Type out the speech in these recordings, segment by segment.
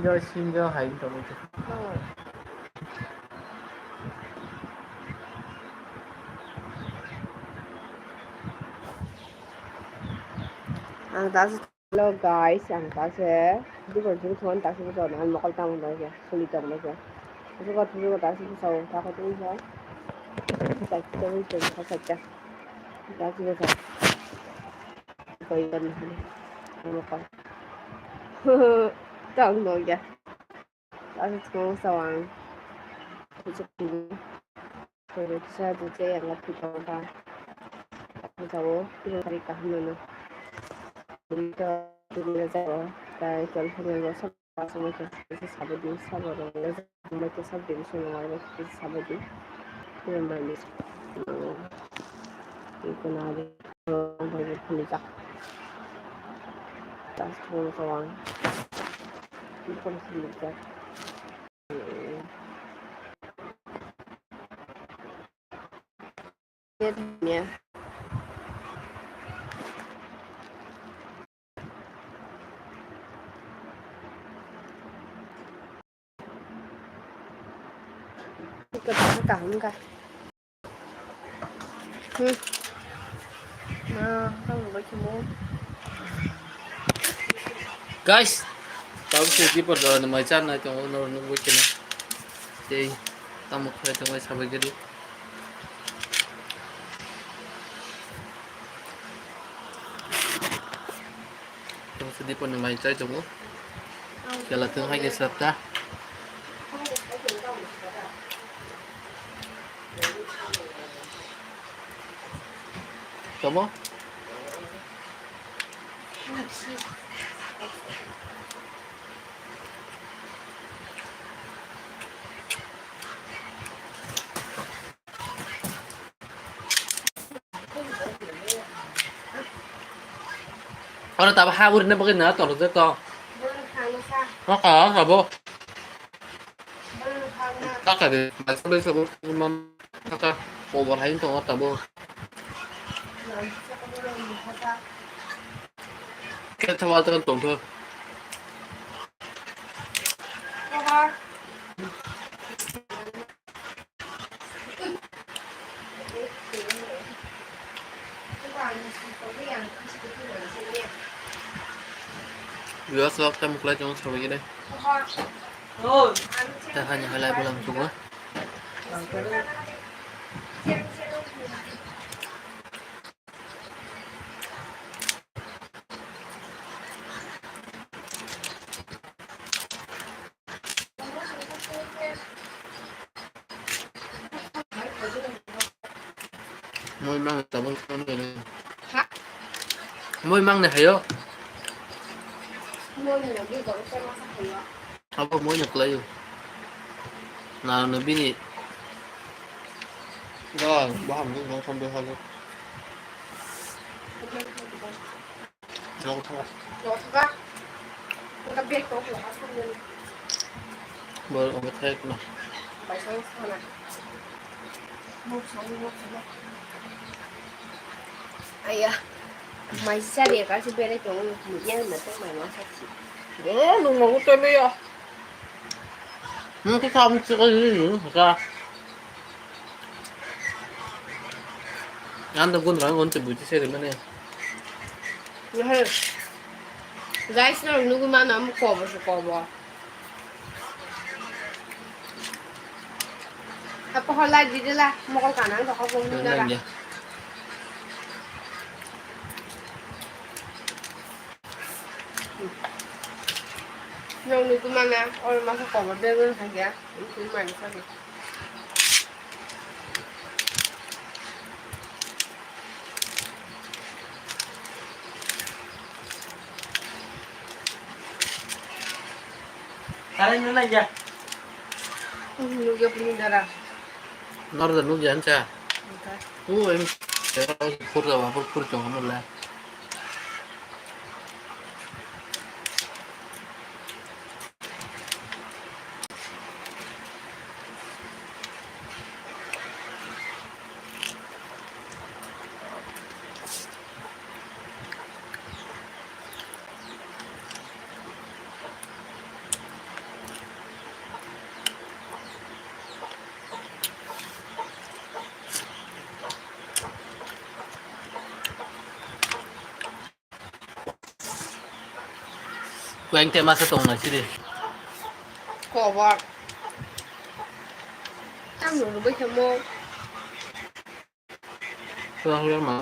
심지어 하인 더보죠. Ang taas hello guys, ang taas di ko jung tuan taas ko na makal tamo na siya, sulitan na siya. Kasi ko tuloy taas ko sa takot ko siya. Taas ko rin siya sa sakya. Taas ko sa ko ikan na. Ano pa? Tang no ya. Taas ko sa wang. Ito ko. Pero sa dito yang lapit pa pa. Ako tawo, pinari ka na. Dito dito sa tayo kalhanan sa sama ke sabadi sabaro sama ke sab division wala ke sabadi remember ko na rin ang pagpulita tapos kung sawang hindi ko nasilita niya cái cảm cái không có chim muốn Guys, tao sẽ đi vào rồi mà chăn này trong nó vui cái này. Thì tao một hơi trong cái sao vậy đi. Tao sẽ đi vào mà chơi trong nó. Cái là thứ hai cái sập ta. Kamu? Ano tao hawur na bakit na to to. Sabo. Taka di. Sabi sa mga kaka overhain to tabo. Kaya tawag ka tong to. Biasa waktu mulai jangan sampai gini. Kita hanya halai pulang semua. Môi măng tao muốn con cái này. Môi măng này hay không? Apa mau nyeklay nah nabi ni dah paham tu orang sambil hal nak baru orang tek nah ayah mày xa địa cả xin về đây chúng mình nhớ mà chắc mày nói sao chị nó mau tới bây giờ cái sao chưa có gì nữa ra anh đừng có nói ngon từ buổi chiều đến nay guys na 누구만 안 먹고 와보실 거봐 아빠 헐라 디딜라 먹을 가능 더 하고 있느라 누구만 얼마 섞어 봐 배는 하기야 그 많이 사기 Kalian mana aja? Nugi punya darah. Nor dan nugi anca. Em pur da pur chong hamul la. Quen tem masa tong na sih. Kobak. Kamu lu bisa mau Kurang lihat mah.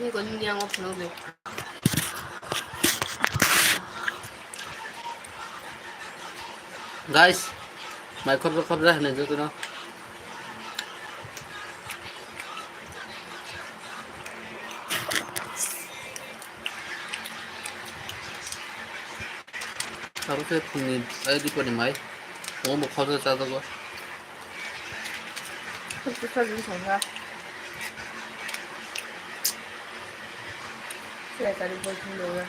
ini kau ni yang apa nak? Guys, mai khop ra này cho tôi nó. Harusnya punya ayo di pada mai. Mau mau khop ra sao đâu. Susah juga susah. Saya tadi buat dulu ya.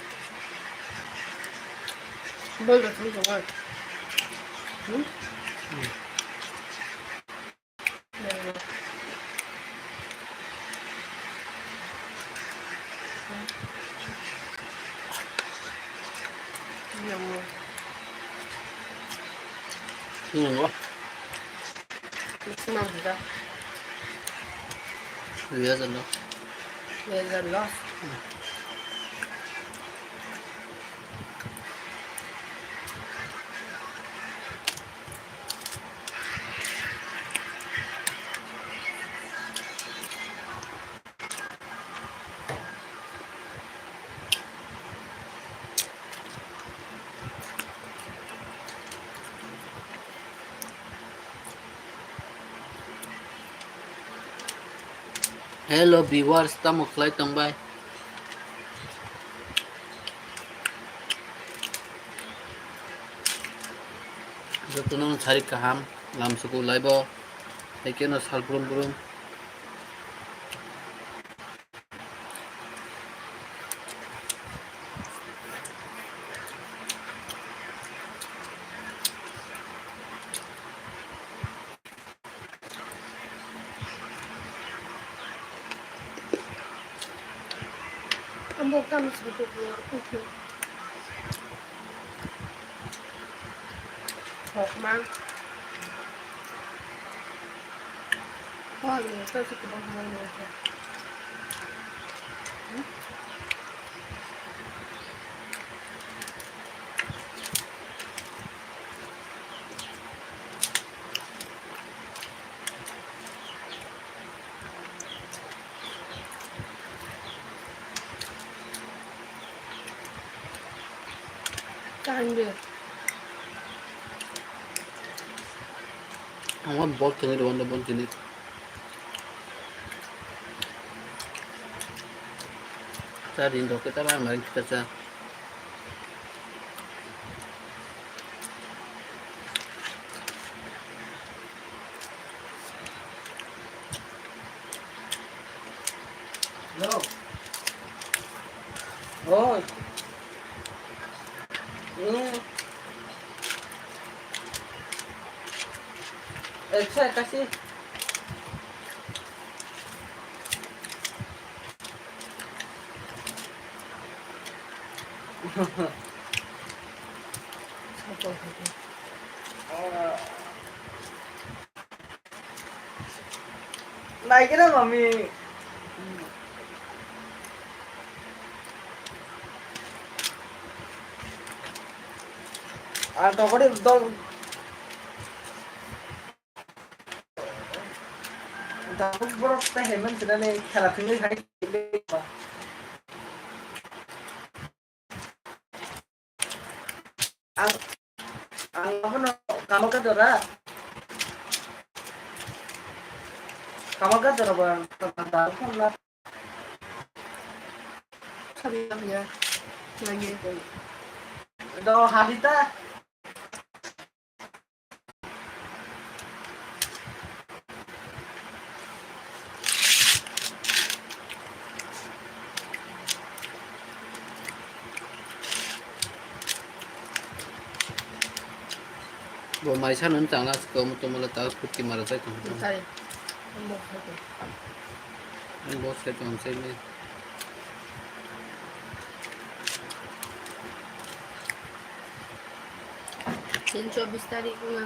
Boleh tu semua. Ini gua. Senang juga. Lihat sana. Ya jelas. Hello viewers, estamos Clayton Bay. Jadi nong cari kaham, lam suku laibo, ikan asal burung. Ambo kamu sebetulnya. Hokman. Oh, ini saya suka banget ini. Canggih. Awan bol tengah di wanda bol jenis. Tadi Indo kita lah mari kita cah. No. Oh. Saya kasih. Naikin na mami. Toko di dol. Tapos bro, hemen sila na kala tinggal hai. Ang apa no? Kamu ka dora. Kamu ka dora bang. Tentang kan lah. Sabinya lagi. Do hadita. Bo mai sana ntang lah, kamu tu malah tahu putih marah saya tu. Sorry. Ang boss ito ang same. 24 tarik ko nga.